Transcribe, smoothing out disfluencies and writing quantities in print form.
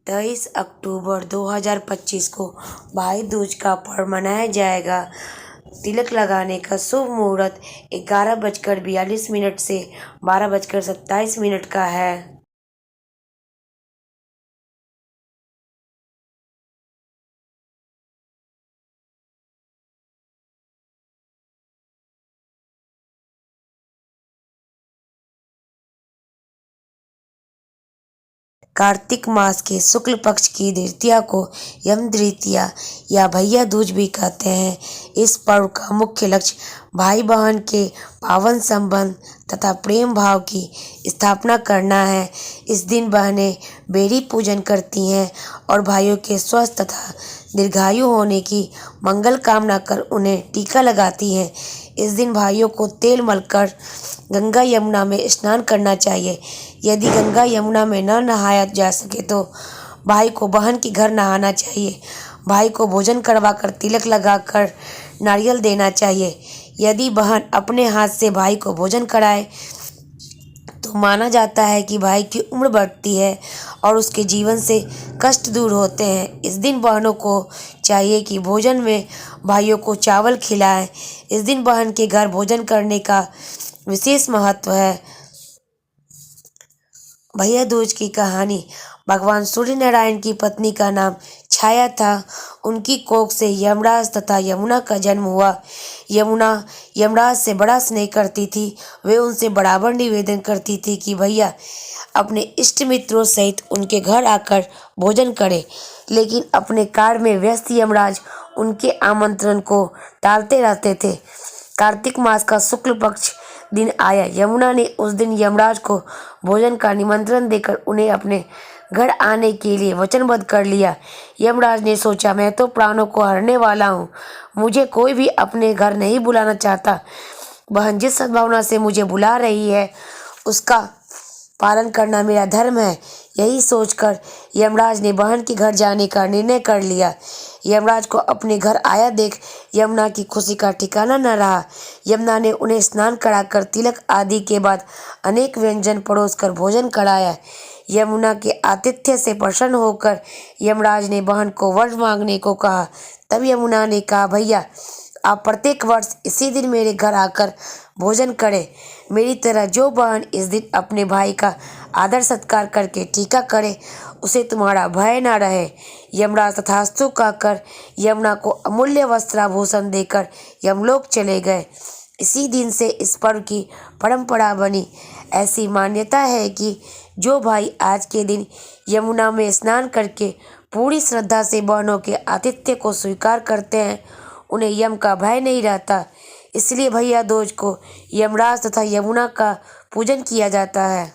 23 अक्टूबर 2025 को भाई दूज का पर्व मनाया जाएगा। तिलक लगाने का शुभ मुहूर्त 11:42 से 12:27 का है। कार्तिक मास के शुक्ल पक्ष की द्वितीया को यम द्वितीया या भैया दूज भी कहते हैं। इस पर्व का मुख्य लक्ष्य भाई बहन के पावन संबंध तथा प्रेम भाव की स्थापना करना है। इस दिन बहनें बेड़ी पूजन करती हैं और भाइयों के स्वस्थ तथा दीर्घायु होने की मंगल कामना कर उन्हें टीका लगाती हैं। इस दिन भाइयों को तेल मलकर गंगा यमुना में स्नान करना चाहिए। यदि गंगा यमुना में न नहाया जा सके तो भाई को बहन के घर नहाना चाहिए। भाई को भोजन करवाकर तिलक लगाकर नारियल देना चाहिए। यदि बहन अपने हाथ से भाई को भोजन कराए तो माना जाता है कि भाई की उम्र बढ़ती है और उसके जीवन से कष्ट दूर होते हैं। इस दिन बहनों को चाहिए कि भोजन में भाइयों को चावल खिलाएं। इस दिन बहन के घर भोजन करने का विशेष महत्व है। भैया दूज की कहानी। भगवान सूर्य नारायण की पत्नी का नाम छाया था। उनकी कोख से यमराज तथा यमुना का जन्म हुआ। यमुना यमराज से बड़ा स्नेह करती थी। वे उनसे बराबर निवेदन करती थी कि भैया अपने इष्ट मित्रों सहित उनके घर आकर भोजन करें, लेकिन अपने कार्य में व्यस्त यमराज उनके आमंत्रण को टालते रहते थे। कार्तिक मास का शुक्ल पक्ष दिन आया। यमुना ने उस दिन यमराज को भोजन का निमंत्रण देकर उन्हें अपने घर आने के लिए वचनबद्ध कर लिया। यमराज ने सोचा, मैं तो प्राणों को हरने वाला हूँ, मुझे कोई भी अपने घर नहीं बुलाना चाहता। बहन जिस सद्भावना से मुझे बुला रही है उसका पालन करना मेरा धर्म है। यही सोचकर यमराज ने बहन के घर जाने का निर्णय कर लिया। यमराज को अपने घर आया देख यमुना की खुशी का ठिकाना न रहा। यमुना ने उन्हें स्नान कराकर तिलक आदि के बाद अनेक व्यंजन परोसकर भोजन कराया। यमुना के आतिथ्य से प्रसन्न होकर यमराज ने बहन को वर मांगने को कहा। तब यमुना ने कहा, भैया आप प्रत्येक वर्ष इसी दिन मेरे घर आकर भोजन करें। मेरी तरह जो बहन इस दिन अपने भाई का आदर सत्कार करके टीका करे उसे तुम्हारा भय न रहे। यमराज तथास्तु कहकर यमुना को अमूल्य वस्त्राभूषण देकर यमलोक चले गए। इसी दिन से इस पर्व की परंपरा बनी। ऐसी मान्यता है कि जो भाई आज के दिन यमुना में स्नान करके पूरी श्रद्धा से बहनों के आतिथ्य को स्वीकार करते हैं उन्हें यम का भय नहीं रहता। इसलिए भैया दूज को यमराज तथा यमुना का पूजन किया जाता है।